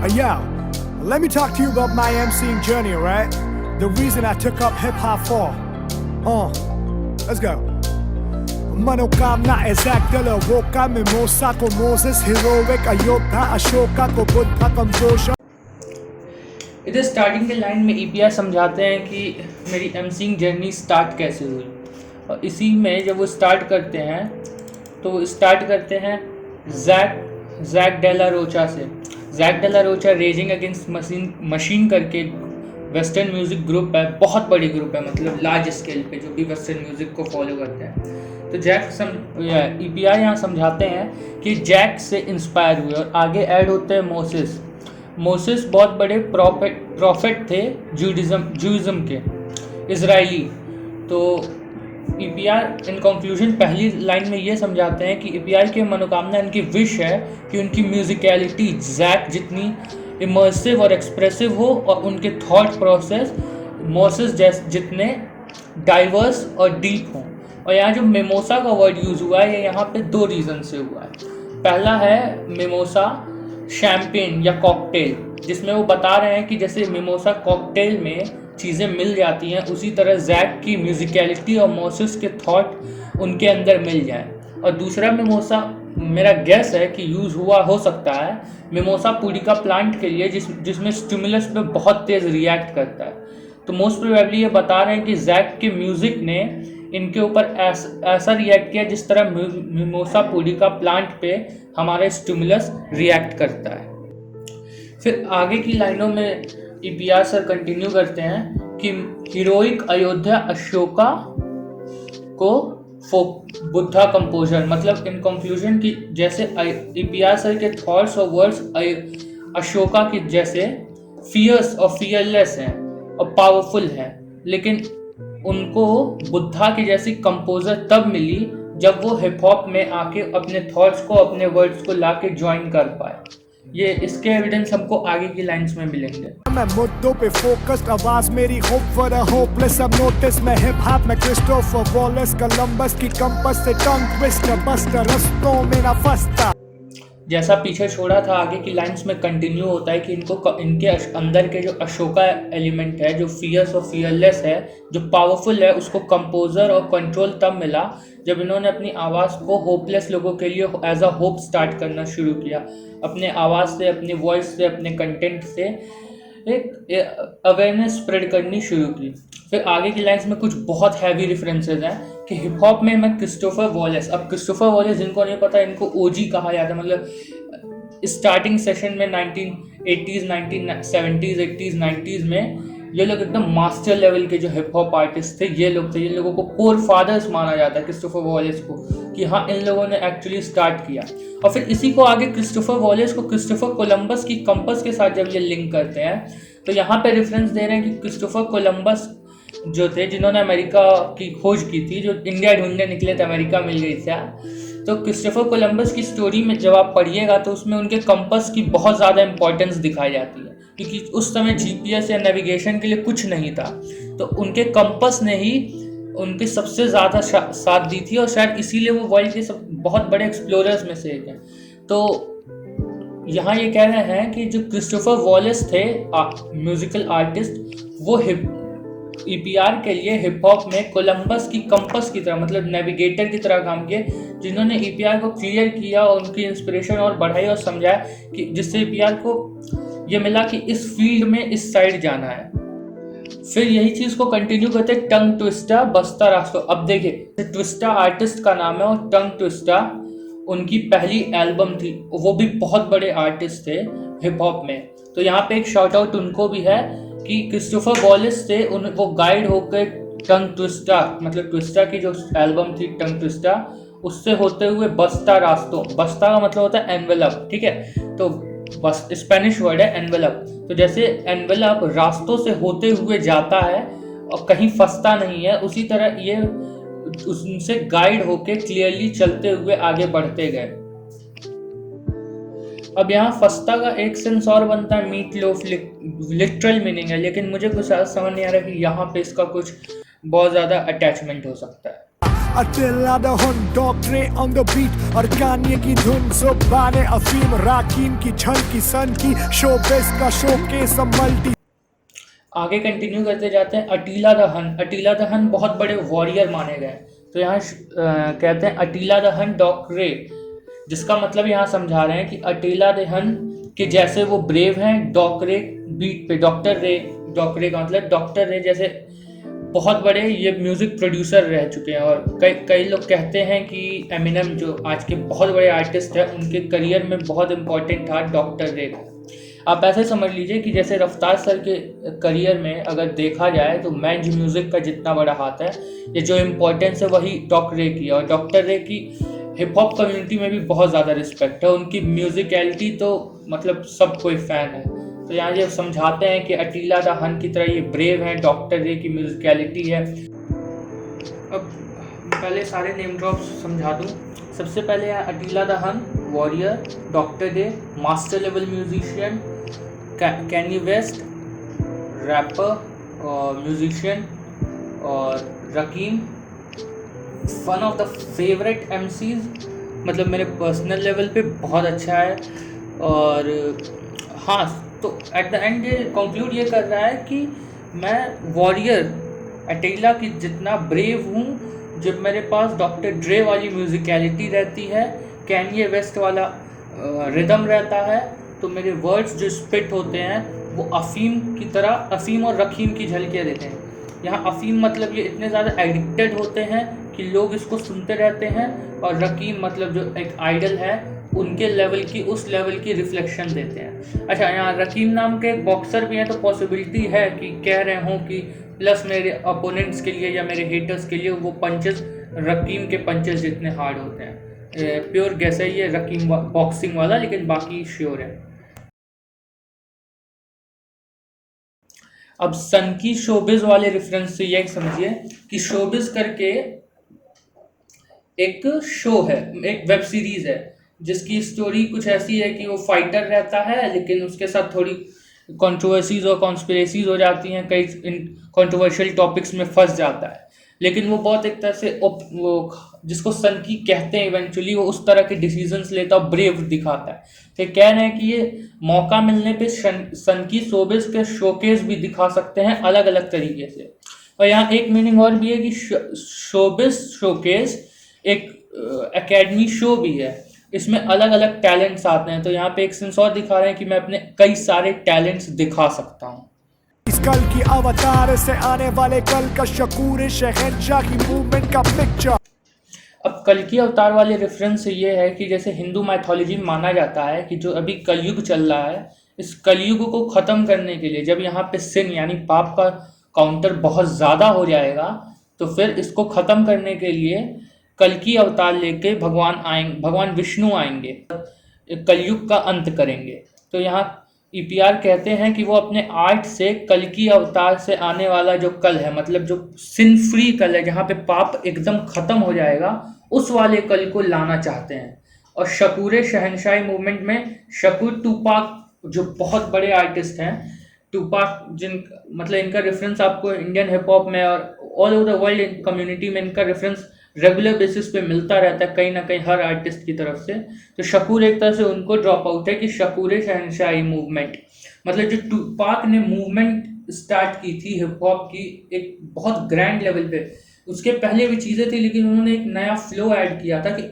Yo, let me talk to you about my MCing journey, alright? The reason I took up hip hop for. Let's go. मनोकामना Ajax dollar वोका mimosa को Moses heroic Ayodhya Ashoka को Buddha composer. इधर starting के line में EPR समझाते हैं कि मेरी एमसीइंग जर्नी स्टार्ट कैसे हुई, और इसी में जब वो स्टार्ट करते हैं तो स्टार्ट करते हैं जैक डेला रोचा से। Jack Della Rochak raising against machine करके वेस्टर्न म्यूज़िक ग्रुप है, बहुत बड़ी ग्रुप है, मतलब लार्ज स्केल पे जो भी वेस्टर्न म्यूज़िक को फॉलो करते हैं। तो ईपीआर यहाँ समझाते हैं कि जैक से इंस्पायर हुए, और आगे ऐड होते हैं मोसेस बहुत बड़े प्रॉफिट थे जूइज़्म के, इजराइली। तो ईपीआर इन कंक्लूजन पहली लाइन में ये समझाते हैं कि ईपीआर की मनोकामना, इनकी विश है कि उनकी म्यूजिकलिटी जैक जितनी इमर्सिव और एक्सप्रेसिव हो, और उनके थॉट प्रोसेस मोसेस जितने डाइवर्स और डीप हों। और यहाँ जो मिमोसा का वर्ड यूज़ हुआ है, ये यहाँ पे दो रीज़न से हुआ है। पहला है मिमोसा शैम्पेन या कॉकटेल, जिसमें वो बता रहे हैं कि जैसे मिमोसा कॉकटेल में चीज़ें मिल जाती हैं, उसी तरह जैक की म्यूजिकलिटी और मोसेस के थॉट उनके अंदर मिल जाएं। और दूसरा मिमोसा, मेरा गेस है कि यूज़ हुआ हो सकता है मिमोसा पुडिका प्लांट के लिए, जिसमें स्टिमुलस पे बहुत तेज़ रिएक्ट करता है। तो मोस्ट प्रोबेबली ये बता रहे हैं कि जैक के म्यूज़िक ने इनके ऊपर ऐसा रिएक्ट किया जिस तरह मिमोसा पुडिका प्लांट पे हमारा स्टिमुलस रिएक्ट करता है। फिर आगे की लाइनों में ईपीआर सर कंटिन्यू करते हैं कि हीरोइक अयोध्या अशोका को बुद्धा कंपोजर, मतलब इन कंक्लूजन की जैसे ईपीआर सर के थॉट्स और वर्ड्स अशोका की जैसे फियर्स और फियरलेस हैं और पावरफुल हैं, लेकिन उनको बुद्धा की जैसी कंपोजर तब मिली जब वो हिप हॉप में आके अपने थॉट्स को, अपने वर्ड्स को लाके ज्वाइन कर पाए। ये इसके एविडेंस हमको आगे की लाइंस में मिलेंगे। मैं मुद्दों पे फोकस्ड, आवाज मेरी होप फॉर अ होपलेस। अब नोटिस में हिप हॉप में क्रिस्टोफर वॉलेस, कोलंबस की कंपास से टंग ट्विस्टर, बस्टर रस्तों में ना फंसता। जैसा पीछे छोड़ा था, आगे की लाइंस में कंटिन्यू होता है कि इनके अंदर के जो अशोका एलिमेंट है, जो फियर्स और फियरलेस है, जो पावरफुल है, उसको कंपोजर और कंट्रोल तब मिला जब इन्होंने अपनी आवाज़ को होपलेस लोगों के लिए एज अ होप स्टार्ट करना शुरू किया। अपने आवाज़ से, अपनी वॉइस से, अपने कंटेंट से एक अवेयरनेस स्प्रेड करनी शुरू की। फिर आगे की लाइन्स में कुछ बहुत हैवी रेफरेंसेस हैं कि हिप हॉप में मैं क्रिस्टोफर वॉलेस, अब क्रिस्टोफर वॉलेस जिनको नहीं पता, इनको ओजी कहा जाता है। मतलब स्टार्टिंग सेशन में 1980s, 1970s, 80s, 90s में ये लोग एकदम मास्टर लेवल के जो हिप हॉप आर्टिस्ट थे, ये लोग थे। इन लोगों को कोर फादर्स माना जाता है क्रिस्टोफर वॉलेस को, कि हाँ इन लोगों ने एक्चुअली स्टार्ट किया। और फिर इसी को आगे क्रिस्टोफर वॉलेस को क्रिस्टोफर कोलंबस की कंपास के साथ जब ये लिंक करते हैं, तो यहाँ पे रेफरेंस दे रहे हैं कि क्रिस्टोफर कोलंबस जो थे, जिन्होंने अमेरिका की खोज की थी, जो इंडिया ढूंढने निकले थे, अमेरिका मिल गई थी। तो क्रिस्टोफर कोलंबस की स्टोरी में जब आप पढ़िएगा तो उसमें उनके कंपास की बहुत ज़्यादा इंपॉर्टेंस दिखाई जाती है, क्योंकि उस समय जीपीएस या नेविगेशन के लिए कुछ नहीं था। तो उनके कंपास ने ही उनकी सबसे ज़्यादा साथ दी थी, और शायद इसीलिए वो वर्ल्ड के सब बहुत बड़े एक्सप्लोरर्स में से एक हैं। तो यहाँ ये कह रहे हैं कि जो क्रिस्टोफर वॉलेस थे म्यूजिकल आर्टिस्ट, वो ईपीआर के लिए हिप हॉप में कोलंबस की कंपास की तरह, मतलब नेविगेटर की तरह काम किए, जिन्होंने ईपीआर को क्लियर किया और उनकी इंस्पिरेशन और बढ़ाई और समझाया, कि जिससे ईपीआर को ये मिला कि इस फील्ड में इस साइड जाना है। फिर यही चीज़ को कंटिन्यू करते टंग ट्विस्टा बस्ता रास्तों। अब देखिए, ट्विस्टा आर्टिस्ट का नाम है और टंग ट्विस्टा उनकी पहली एल्बम थी, वो भी बहुत बड़े आर्टिस्ट थे हिप हॉप में। तो यहाँ पे एक शॉर्ट आउट उनको भी है कि क्रिस्टोफर वॉलेस थे, वो गाइड होकर टंग ट्विस्टा, मतलब ट्विस्टा की जो एल्बम थी टंग ट्विस्टा, उससे होते हुए बस्ता रास्तों, बस्ता का मतलब होता है एनवेलप, ठीक है, तो बस स्पेनिश वर्ड है एनवेलप। तो जैसे एनवेलप रास्तों से होते हुए जाता है और कहीं फंसता नहीं है, उसी तरह ये उनसे गाइड होके क्लियरली चलते हुए आगे बढ़ते गए। अब यहाँ फस्ता का एक सेंस और बनता है मीट लोफ, लिटरल मीनिंग है, लेकिन मुझे कुछ समझ नहीं आ रहा कि यहाँ पे इसका कुछ बहुत ज़्यादा अटैचमेंट हो सकता है। Attila the Hun, Dr. on the beat और गाने की धुन जुबाने अफीम राकीन की झलकी सन की शोबिस का शोकेस मल्टी। आगे कंटिन्यू करते जाते हैं। अटीला द हन, अटीला द हन बहुत बड़े वॉरियर माने गए। तो यहाँ कहते हैं अटीला द हन डॉक्टरे, जिसका मतलब यहाँ समझा रहे हैं कि अटीला द हन के जैसे वो ब्रेव हैं। डॉक्टरे बीट पे, डॉक्टर रे, डॉक्टरे का मतलब डॉक्टर रे जैसे बहुत बड़े ये म्यूजिक प्रोड्यूसर रह चुके हैं। और कई लोग कहते हैं कि एमिनेम जो आज के बहुत बड़े आर्टिस्ट हैं उनके करियर में बहुत इम्पोर्टेंट था डॉक्टर रे का। आप ऐसे समझ लीजिए कि जैसे रफ्तार सर के करियर में अगर देखा जाए तो मैंज म्यूजिक का जितना बड़ा हाथ है, ये जो इम्पोर्टेंस है वही डॉक्टर रे की। और डॉक्टर रे की हिप हॉप कम्युनिटी में भी बहुत ज़्यादा रिस्पेक्ट है। उनकी म्यूजिकलिटी तो मतलब सब कोई फ़ैन है। तो यहाँ ये समझाते हैं कि अटीला द हन की तरह ये ब्रेव है, डॉक्टर रे की म्यूजिकलिटी है। अब पहले सारे नेम ड्रॉप्स समझा दूँ। सबसे पहले है Attila the Hun, warrior, doctor Dre, master level musician, Kanye West, rapper और म्यूजिशियन, और Rakim one of the favourite MCs, मतलब मेरे पर्सनल लेवल पे बहुत अच्छा है। और हाँ, तो एट द एंड ये कंक्लूड ये कर रहा है कि मैं वॉरियर अटीला की जितना ब्रेव हूँ, जब मेरे पास डॉक्टर ड्रे वाली म्यूजिकलिटी रहती है, कैनिये वेस्ट वाला रिदम रहता है, तो मेरे वर्ड्स जो स्पिट होते हैं वो अफीम की तरह, अफीम और रकीम की झलकियाँ देते हैं। यहाँ अफीम मतलब ये इतने ज़्यादा एडिक्टेड होते हैं कि लोग इसको सुनते रहते हैं, और रकीम मतलब जो एक आइडल है उनके लेवल की, उस लेवल की रिफ्लेक्शन देते हैं। अच्छा, यहाँ रकीम नाम के एक बॉक्सर भी हैं, तो पॉसिबिलिटी है कि कह रहे हों कि प्लस मेरे अपोनेंट्स के लिए या मेरे हेटर्स के लिए वो पंचेस रकीम के पंचेस जितने हार्ड होते हैं। प्योर गैस है ये रकीम बॉक्सिंग वाला, लेकिन बाकी श्योर है। अब सन की शोबिज वाले रेफरेंस से यह समझिए कि शोबिज करके एक शो है, एक वेब सीरीज है, जिसकी स्टोरी कुछ ऐसी है कि वो फाइटर रहता है, लेकिन उसके साथ थोड़ी कंट्रोवर्सीज और कॉन्स्पिरेसीज हो जाती हैं, कई कंट्रोवर्शियल टॉपिक्स में फंस जाता है। लेकिन वो बहुत एक तरह से वो जिसको सन की कहते हैं, इवेंचुअली वो उस तरह के डिसीजंस लेता और ब्रेव दिखाता है। तो कह रहे हैं कि ये मौका मिलने पे सन की शोबिज के शोकेस भी दिखा सकते हैं अलग अलग तरीके से। और यहाँ एक मीनिंग और भी है कि शोबिज शोकेस एक एकेडमी शो भी है, इसमें अलग अलग टैलेंट्स आते हैं। तो यहाँ पे एक सेंस और दिखा रहे हैं कि मैं अपने कई सारे टैलेंट्स दिखा सकता हूँ। इस कल की अवतार से आने वाले कल का शकूर शहंशाह की मूवमेंट का पिक्चर। अब कल की अवतार वाले रेफरेंस से ये है कि जैसे हिंदू मैथोलॉजी में माना जाता है कि जो अभी कलयुग चल रहा है, इस कलयुग को ख़त्म करने के लिए जब यहाँ पे सिन यानी पाप का काउंटर बहुत ज़्यादा हो जाएगा, तो फिर इसको ख़त्म करने के लिए कल की अवतार लेके भगवान विष्णु आएंगे, कलयुग का अंत करेंगे। तो यहाँ ईपीआर कहते हैं कि वो अपने आर्ट से कल की अवतार से आने वाला जो कल है, मतलब जो सिन फ्री कल है, जहाँ पे पाप एकदम ख़त्म हो जाएगा, उस वाले कल को लाना चाहते हैं। और शकूरे शहनशाही मूवमेंट में शकूर टूपाक जो बहुत बड़े आर्टिस्ट हैं, टूपाक जिन मतलब इनका रेफरेंस आपको इंडियन हिप हॉप में और all over the world community में इनका रेफरेंस रेगुलर बेसिस पे मिलता रहता है कहीं ना कहीं हर आर्टिस्ट की तरफ से। तो शकूर एक तरह से उनको ड्रॉप आउट है कि शकूरे शहनशाही मूवमेंट, मतलब जो टूपाक ने मूवमेंट स्टार्ट की थी हिप हॉप की एक बहुत ग्रैंड लेवल पे, उसके पहले भी चीज़ें थी, लेकिन उन्होंने एक नया फ्लो ऐड किया था कि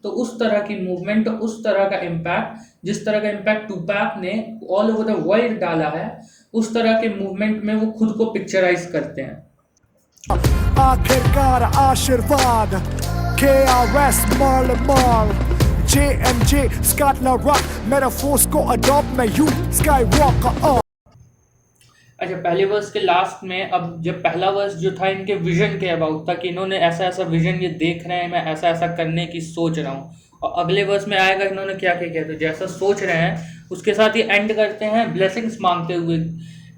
उस तरह की मूवमेंट, उस तरह का इम्पैक्ट, जिस तरह का इम्पैक्ट टूपैक ने ऑल ओवर द वर्ल्ड डाला है, उस तरह के मूवमेंट में वो खुद को पिक्चराइज करते हैं। आखिरकार आशीर्वाद KRS Marl JMJ Scotland Rock metaphors को अडॉप्ट मैं यू स्काईवॉकर। अच्छा, पहले वर्स के लास्ट में, अब जब पहला वर्स जो था इनके विजन के अबाउट था कि इन्होंने ऐसा ऐसा विजन ये देख रहे हैं, मैं ऐसा ऐसा करने की सोच रहा हूँ, और अगले वर्स में आएगा इन्होंने क्या क्या किया। तो जैसा सोच रहे हैं उसके साथ ये एंड करते हैं ब्लेसिंग्स मांगते हुए,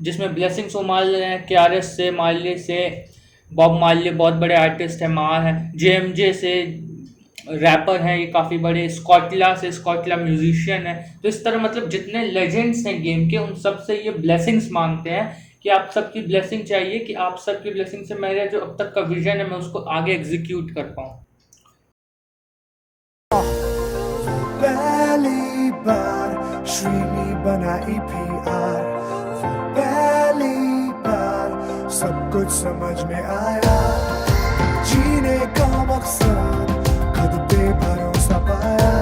जिसमें ब्लेसिंग्स वो मांग रहे हैं KRS से, मार्ले से, बॉब मार्ले बहुत बड़े आर्टिस्ट हैं, माँ हैं, JMJ से रैपर हैं ये काफ़ी बड़े, स्कॉटला म्यूजिशियन है। तो इस तरह मतलब जितने लेजेंड्स हैं गेम के, उन सब से ये ब्लेसिंग्स मांगते हैं कि आप सबकी ब्लेसिंग चाहिए, कि आप सबकी ब्लेसिंग से मेरा जो अब तक का विजन है मैं उसको आगे एग्जीक्यूट कर पाऊँ। पहली बार श्रीनी बनाई PR, पहली बार सब कुछ समझ में आया, जीने का मकसद खुद पे भरोसा पाया।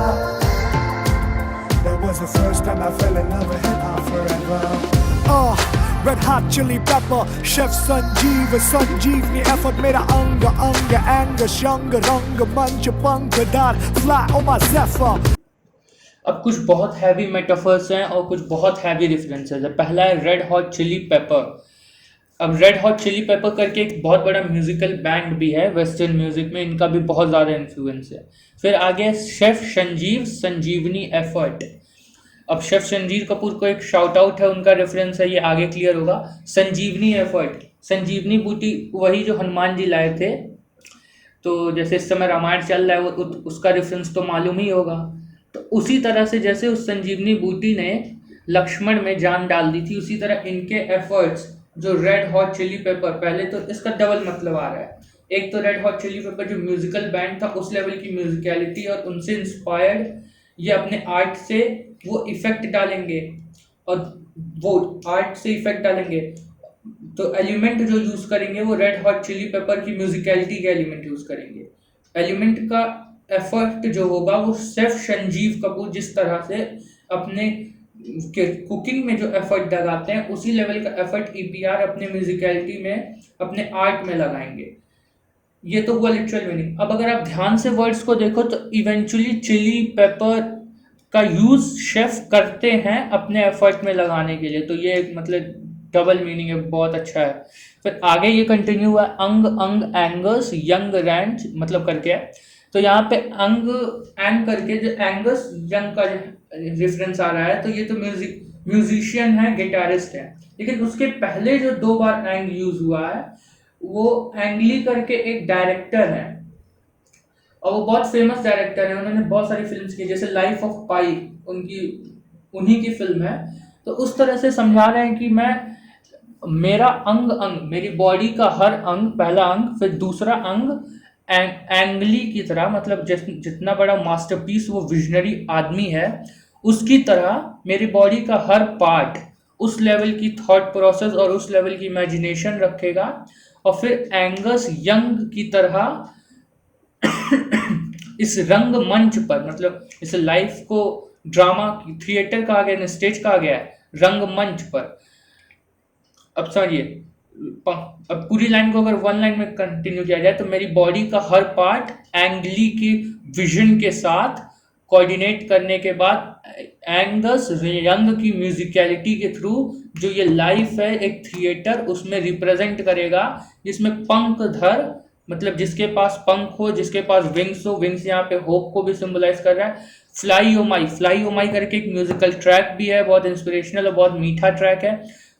That was the first time I fell in love with hip hop forever. Red Hot Chili Pepper, Chef Sanjeevani effort मेरा अंग एंग शंग रंग मंच पंखदार fly on my zephyr. अब कुछ बहुत हैवी मेटाफर्स हैं और कुछ बहुत हैवी रेफरेंसेस है। पहला है रेड हॉट चिली पेपर। अब रेड हॉट चिली पेपर करके एक बहुत बड़ा म्यूजिकल बैंड भी है वेस्टर्न म्यूजिक में, इनका भी बहुत ज़्यादा इन्फ्लुएंस है। फिर आगे शेफ संजीवनी एफर्ट। अब शेफ संजीव कपूर को एक शाउट आउट है, उनका रेफरेंस है, ये आगे क्लियर होगा। संजीवनी एफर्ट, संजीवनी बूटी वही जो हनुमान जी लाए थे, तो जैसे इस समय रामायण चल रहा है वो उसका रेफरेंस तो मालूम ही होगा। तो उसी तरह से जैसे उस संजीवनी बूटी ने लक्ष्मण में जान डाल दी थी, उसी तरह इनके एफर्ट्स जो रेड हॉट चिली पेपर, पहले तो इसका डबल मतलब आ रहा है। एक तो रेड हॉट चिली पेपर जो म्यूजिकल बैंड था उस लेवल की म्यूजिकलिटी और उनसे इंस्पायर्ड ये अपने आर्ट से वो इफेक्ट डालेंगे, और वो आर्ट से इफेक्ट डालेंगे तो एलिमेंट जो यूज करेंगे वो रेड हॉट चिली पेपर की म्यूजिकलिटी के एलिमेंट यूज करेंगे। एलिमेंट का एफर्ट जो होगा वो शेफ संजीव कपूर जिस तरह से अपने कुकिंग में जो एफर्ट लगाते हैं उसी लेवल का एफर्ट EPR अपने म्यूजिकलिटी में अपने आर्ट में लगाएंगे। ये तो हुआ लिटरल मीनिंग। अब अगर आप ध्यान से वर्ड्स को देखो तो इवेंचुअली चिली पेपर का यूज शेफ करते हैं अपने एफर्ट में लगाने के लिए, तो ये मतलब डबल मीनिंग है, बहुत अच्छा है। फिर आगे ये कंटिन्यू हुआ अंग एंगस यंग रैंच मतलब करके है, तो यहाँ पे एंग करके जो एंगस यंग का रेफरेंस आ रहा है, तो ये तो म्यूजिशियन है, गिटारिस्ट है, लेकिन उसके पहले जो 2 बार एंग यूज हुआ है वो एंगली करके एक डायरेक्टर है, और वो बहुत फेमस डायरेक्टर है, उन्होंने बहुत सारी फिल्म्स की, जैसे लाइफ ऑफ पाई उन्हीं की फिल्म है। तो उस तरह से समझा रहे हैं कि मेरा अंग मेरी बॉडी का हर अंग, पहला अंग, फिर दूसरा अंग एंगली की तरह, मतलब जितना बड़ा मास्टरपीस वो विजनरी आदमी है उसकी तरह मेरी बॉडी का हर पार्ट उस लेवल की थॉट प्रोसेस और उस लेवल की इमेजिनेशन रखेगा, और फिर एंगस यंग की तरह इस रंग मंच पर, मतलब इस लाइफ को ड्रामा थिएटर कहा गया, स्टेज कहा गया है, रंग मंच पर। अब समझिए, अब पूरी लाइन को अगर 1 लाइन में कंटिन्यू किया जाए तो मेरी बॉडी का हर पार्ट एंगली की विजन के साथ कोऑर्डिनेट करने के बाद एंगस यंग की म्यूजिकलिटी के थ्रू जो ये लाइफ है एक थिएटर उसमें रिप्रेजेंट करेगा, जिसमें पंखधर मतलब जिसके पास पंख हो, जिसके पास विंग्स हो, विंग्स यहाँ पे होप को भी सिंबलाइज कर रहा है। फ्लाई ओ माई करके एक म्यूजिकल ट्रैक भी है, बहुत इंस्पिरेशनल और बहुत मीठा ट्रैक है,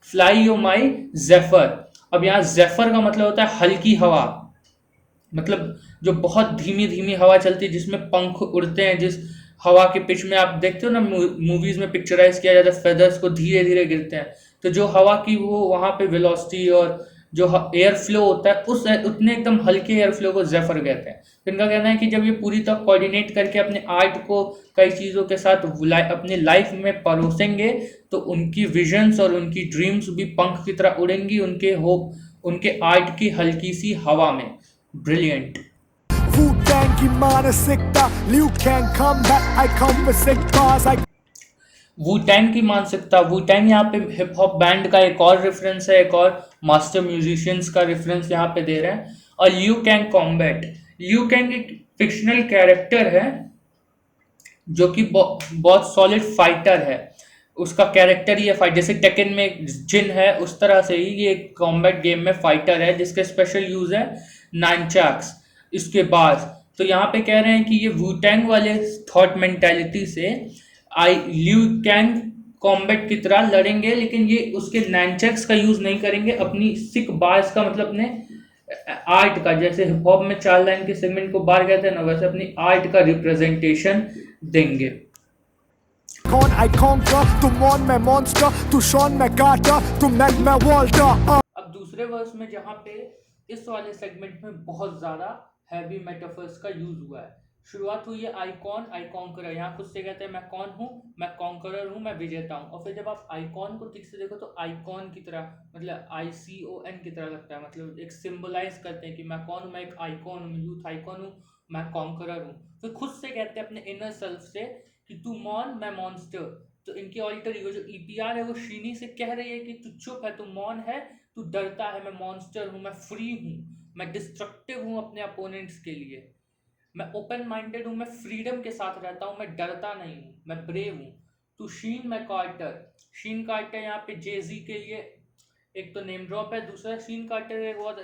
फ्लाई ओ माई जेफर। अब यहाँ जेफर का मतलब होता है हल्की हवा, मतलब जो बहुत धीमी धीमी हवा चलती है जिसमें पंख उड़ते हैं, जिस हवा के पिच में आप देखते हो ना मूवीज में पिक्चराइज किया जाता है, फेदर्स को धीरे धीरे गिरते हैं, तो जो हवा की वो वहाँ पे वेलोसिटी और जो एयर फ्लो होता है उस उतने एकदम हल्के एयर फ्लो को जेफर कहते हैं। तो इनका कहना है कि जब ये पूरी तरह कोऑर्डिनेट करके अपने आर्ट को कई चीज़ों के साथ अपनी लाइफ में परोसेंगे तो उनकी विजन्स और उनकी ड्रीम्स भी पंख की तरह उड़ेंगी उनके होप उनके आर्ट की हल्की सी हवा में। ब्रिलियंट। Wu-Tang की मानसिकता, Liu Kang come back, I come with sick bars, I वुटैंग की मानसिकता, वुटैंग यहाँ पे हिप हॉप बैंड का एक और रेफरेंस है, एक और मास्टर म्यूजिशियंस का रेफरेंस यहाँ पे दे रहे हैं। और Liu Kang combat, Liu Kang एक फिक्शनल कैरेक्टर है जो कि बहुत सॉलिड फाइटर है, उसका कैरेक्टर ही है फाइट, जैसे टेकन में एक जिन है उस तरह से ही ये एक कॉम्बैट गेम में फाइटर है जिसके स्पेशल यूज है नानचैक्स। इसके बाद तो यहाँ पे कह रहे हैं कि ये वुटैंग वाले थॉट मेंटालिटी से लियू कैंग कॉम्बैट की तरह लड़ेंगे, लेकिन ये उसके नैनचैक्स का यूज नहीं करेंगे, अपनी सिक बार्स का मतलब अपने आर्ट का, जैसे हिप हॉप में 4 लाइन के सेगमेंट को बार कहते हैं ना, वैसे अपनी आर्ट का रिप्रेजेंटेशन देंगे। कौन आई conquer, तुम मॉन मैं मॉन्स्टर, तू शॉन मैं गाटर, तुम नेट मैं वॉल्टर। अब दूसरे वर्स में जहाँ पे इस वाले सेगमेंट में बहुत ज़्यादा हैवी मेटाफर्स का यूज हुआ है। शुरुआत हुई है आइकॉन, आई कॉन्करर। यहाँ खुद से कहते हैं मैं कौन हूँ, मैं कॉन्करर हूँ, मैं विजेता हूँ। और फिर जब आप आइकॉन को ठीक से देखो तो आइकॉन की तरह, मतलब ICON की तरह लगता है, मतलब एक सिंबलाइज करते हैं कि मैं कौन हूँ, मैं एक आइकॉन हूँ, यूथ आइकॉन हूँ, मैं कॉन्करर हूँ। फिर खुद से कहते हैं अपने इनर सेल्फ से कि तू मॉन, मैं मॉन्स्टर। तो इनकी ऑल्टर ईगो जो EPR है वो शीनी से कह रही है कि तू चुप है, तू मौन है, तू डरता है, मैं मॉन्स्टर हूँ, मैं फ्री हूँ, मैं डिस्ट्रक्टिव हूँ अपने अपोनेंट्स के लिए, मैं ओपन माइंडेड हूँ, मैं फ्रीडम के साथ रहता हूँ, मैं डरता नहीं हूँ, मैं ब्रेव हूँ। तू शीन, मैं कार्टर। शीन कार्टर यहाँ पे जेजी के लिए एक तो नेम ड्रॉप है, दूसरा शीन कार्टर एक बहुत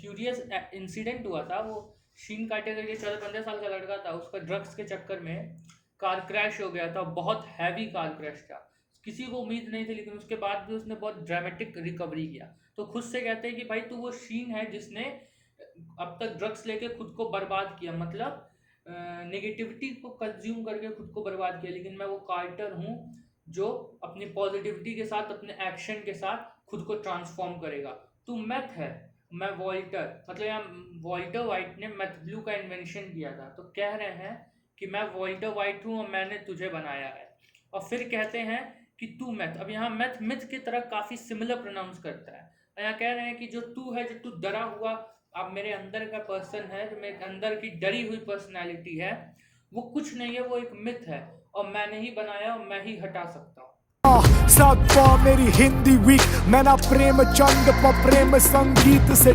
क्यूरियस इंसिडेंट हुआ था। वो शीन कार्टर का 14-15 साल का लड़का था, उसका ड्रग्स के चक्कर में कार क्रैश हो गया था, बहुत हैवी कार क्रैश था, किसी को उम्मीद नहीं थी, लेकिन उसके बाद भी उसने बहुत ड्रामेटिक रिकवरी किया। तो खुद से कहते हैं कि भाई तू वो शीन है जिसने अब तक ड्रग्स लेके खुद को बर्बाद किया, मतलब नेगेटिविटी को कंज्यूम करके खुद को बर्बाद किया, लेकिन मैं वो कार्टर हूँ जो अपनी पॉजिटिविटी के साथ, अपने एक्शन के साथ खुद को ट्रांसफॉर्म करेगा। तू मैथ है, मैं वॉल्टर, मतलब यहाँ वॉल्टर वाइट ने मैथ ब्लू का इन्वेंशन किया था, तो कह रहे हैं कि मैं वॉल्टर वाइट हूँ और मैंने तुझे बनाया है। और फिर कहते हैं कि तू मैथ, अब यहाँ मैथ मिथ की तरह काफ़ी सिमिलर प्रोनाउंस करता है। यहाँ कह रहे हैं कि जो तू है, जो तू डरा हुआ, अब मेरे अंदर का पर्सन है, जो मेरे अंदर की डरी हुई पर्सनैलिटी है, वो कुछ नहीं है, वो एक मिथ है और मैंने ही बनाया और मैं ही हटा सकता हूँ। साउथपॉ मेरी हिंदी वीक, मैं ना प्रेम चंद पर प्रेम संगीत से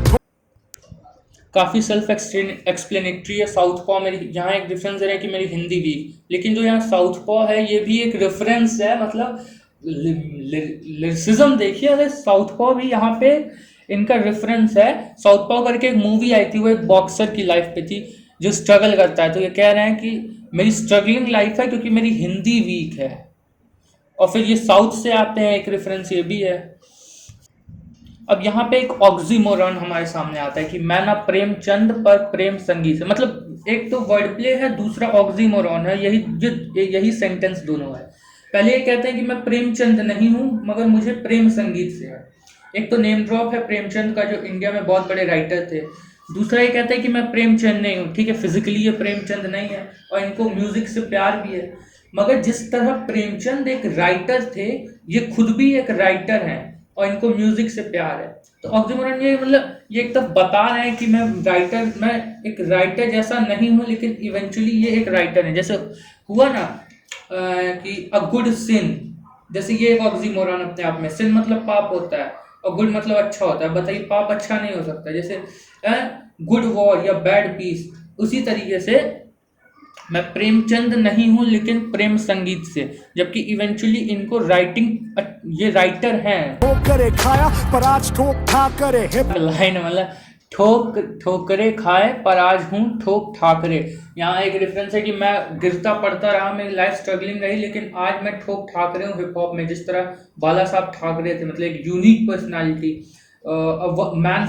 काफ़ी सेल्फ एक्सप्लेनेटरी है साउथपॉ मेरी। यहाँ एक डिफरेंस है कि मेरी हिंदी वीक, लेकिन जो यहाँ साउथपॉ है ये भी एक रेफरेंस है, मतलब लिरिसिज्म देखिए। अरे साउथपॉ भी यहाँ पे इनका रेफरेंस है। साउथपॉ करके एक मूवी आई थी, वो एक बॉक्सर की लाइफ पे थी जो स्ट्रगल करता है, तो ये कह रहे हैं कि मेरी स्ट्रगलिंग लाइफ है क्योंकि मेरी हिंदी वीक है। और फिर ये साउथ से आते हैं, एक रेफरेंस ये भी है। अब यहाँ पे एक ऑक्सीमोरन हमारे सामने आता है कि मैं ना प्रेमचंद पर प्रेम संगीत से, मतलब एक तो वर्ड प्ले है, दूसरा ऑक्सीमोरन है, यही सेंटेंस दोनों है। पहले ये कहते हैं कि मैं प्रेमचंद नहीं हूँ मगर मुझे प्रेम संगीत से है। एक तो नेम ड्रॉप है प्रेमचंद का, जो इंडिया में बहुत बड़े राइटर थे। दूसरा ये कहते हैं कि मैं प्रेमचंद नहीं हूँ, ठीक है, फिजिकली ये प्रेमचंद नहीं है और इनको म्यूजिक से प्यार भी है, मगर जिस तरह प्रेमचंद एक राइटर थे, ये खुद भी एक राइटर हैं और इनको म्यूजिक से प्यार है। तो ऑक्सीमोरन ये, मतलब ये एक तरफ बता रहे हैं कि मैं एक राइटर जैसा नहीं हूँ, लेकिन इवेंचुअली ये एक राइटर है। जैसे हुआ ना कि अ गुड सिन, जैसे ये एक ऑक्सीमोरन अपने आप में। सिन मतलब पाप होता है और गुड मतलब अच्छा होता है। बताइए पाप अच्छा नहीं हो सकता। जैसे गुड वॉर या बैड पीस, उसी तरीके से मैं प्रेमचंद नहीं हूँ लेकिन प्रेम संगीत से, जबकि इवेंचुअली इनको राइटिंग, ये राइटर हैं। करे खाया पर आज ठोक ठा करे लाइन मतलब ठोकरे खाए पर आज हूँ ठोक ठाकरे। यहाँ एक रेफरेंस है कि मैं गिरता पड़ता रहा, मेरी लाइफ स्ट्रगलिंग रही, लेकिन आज मैं ठोक ठाकरे हूँ हिप हॉप में, जिस तरह बाला साहब ठाकरे थे, मतलब एक unique personality, man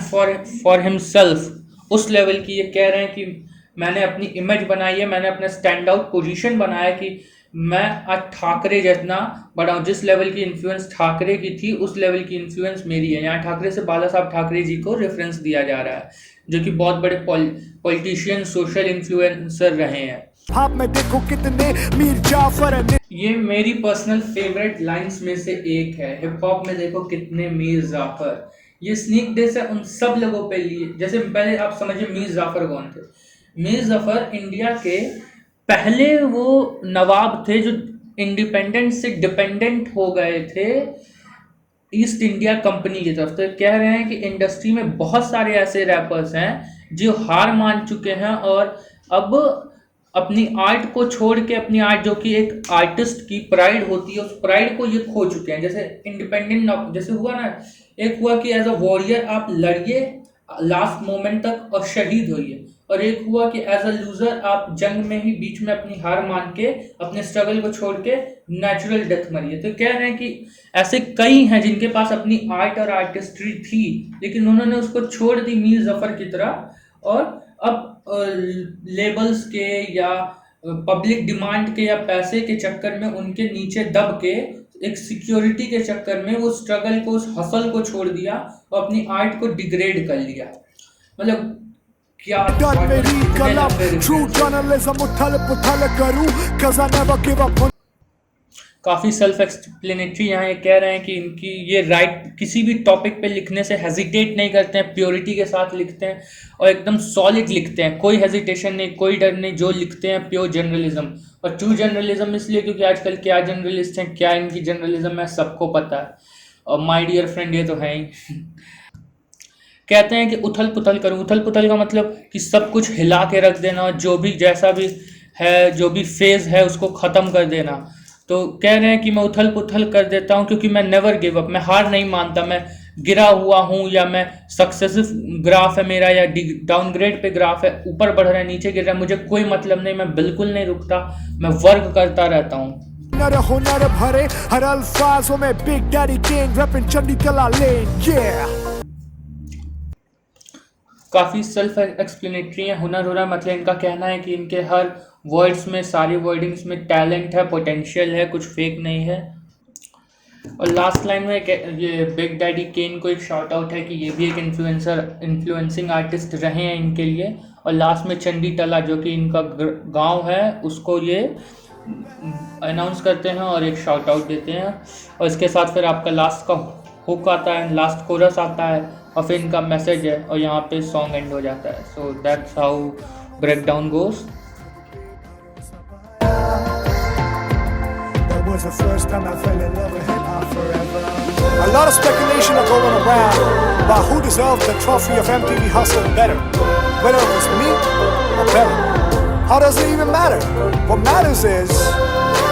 for himself, उस लेवल की। ये कह रहे हैं कि मैंने अपनी इमेज बनाई है, मैंने अपना स्टैंड आउट पोजीशन बनाया कि मैं आज ठाकरे जितना बड़ा हूँ। जिस लेवल की इन्फ्लुएंस ठाकरे की थी, उस लेवल की इन्फ्लुएंस मेरी है। यहाँ ठाकरे से बाला साहब ठाकरे जी को रेफरेंस दिया जा रहा है, जो कि बहुत बड़े पॉलिटिशियन, सोशल इन्फ्लुएंसर रहे हैं। आप में देखो कितने मीर जाफर है। ये मेरी पर्सनल फेवरेट लाइंस में से एक है, हिप हॉप में देखो कितने मीर जाफर। ये स्नीक डिस है उन सब लोगों पे लिए। जैसे पहले आप समझिए मीर जाफर कौन थे। मीर जाफर इंडिया के पहले वो नवाब थे जो इंडिपेंडेंट से डिपेंडेंट हो गए थे ईस्ट इंडिया कंपनी की तरफ। तो कह रहे हैं कि इंडस्ट्री में बहुत सारे ऐसे रैपर्स हैं जो हार मान चुके हैं और अब अपनी आर्ट को छोड़ के, अपनी आर्ट जो कि एक आर्टिस्ट की प्राइड होती है, उस प्राइड को ये खो चुके हैं। जैसे इंडिपेंडेंट, जैसे हुआ ना, एक हुआ कि एज अ वॉरियर आप लड़िए लास्ट मोमेंट तक और शहीद होइए, और एक हुआ कि एज अ लूजर आप जंग में ही बीच में अपनी हार मान के, अपने स्ट्रगल को छोड़ के नेचुरल डेथ मरिए। तो कह रहे हैं कि ऐसे कई हैं जिनके पास अपनी आर्ट और आर्टिस्ट्री थी, लेकिन उन्होंने उसको छोड़ दी मीर जफर की तरह, और अब लेबल्स के या पब्लिक डिमांड के या पैसे के चक्कर में उनके नीचे दब के एक सिक्योरिटी के चक्कर में वो स्ट्रगल को, उस हसल को छोड़ दिया और अपनी आर्ट को डिग्रेड कर लिया। मतलब क्या Done मेरी कितने कलम, लंबे true references। journalism उथल पुथल करूं, cause I never give up on काफ़ी सेल्फ एक्सप्लेनेटरी यहाँ ये कह रहे हैं कि इनकी ये राइट किसी भी टॉपिक पे लिखने से हेजिटेट नहीं करते हैं, प्योरिटी के साथ लिखते हैं और एकदम सॉलिड लिखते हैं, कोई हेजिटेशन नहीं, कोई डर नहीं, जो लिखते हैं प्योर जर्नलिज्म। और ट्रू जर्नलिज्म इसलिए क्योंकि आजकल क्या जर्नलिस्ट हैं, क्या इनकी जर्नलिज्म है, सबको पता है। और माय डियर फ्रेंड ये तो है ही। कहते हैं कि उथल पुथल करूँ, उथल पुथल का मतलब कि सब कुछ हिला के रख देना और जो भी जैसा भी है, जो भी फेज है उसको ख़त्म कर देना। तो कह रहे हैं कि मैं उथल पुथल कर देता हूँ क्योंकि मैं नेवर गिव अप, मैं हार नहीं मानता, मैं गिरा हुआ हूँ या मैं सक्सेसिव ग्राफ है मेरा या डाउनग्रेड पे ग्राफ है, ऊपर बढ़ रहा है नीचे गिर रहा है, मुझे कोई मतलब नहीं, मैं बिल्कुल नहीं रुकता, मैं वर्क करता रहता हूँ। हुनर भरे हर अल्फाजों में बिग डैडी केन रैपिंग चंडी कला लेन, yeah। काफ़ी सेल्फ एक्सप्लेनेटरी है। हुनर हो रहा है मतलब इनका कहना है कि इनके हर वर्ड्स में, सारी वर्डिंग्स में टैलेंट है, पोटेंशियल है, कुछ फेक नहीं है। और लास्ट लाइन में ये बिग डैडी केन को एक शॉर्ट आउट है कि ये भी एक इन्फ्लुएंसिंग आर्टिस्ट रहे हैं इनके लिए। और लास्ट में चंडी टला जो कि इनका गांव है उसको ये अनाउंस करते हैं और एक शॉर्ट आउट देते हैं। और इसके साथ फिर आपका लास्ट का हुक आता है, लास्ट कोरस आता है और फिर इनका मैसेज है और यहाँ पे सॉन्ग एंड हो जाता है। So that's how break down goes. That was the first time I fell in love with hip-hop forever. A lot of speculation are going around about who deserves the trophy of MTV Hustle better, whether it was me or Perry. How does it even matter? What matters is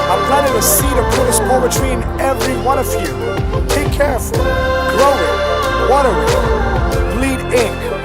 I planted a seed of Buddhist poetry in every one of you. Take care of it, grow it, water it, bleed ink.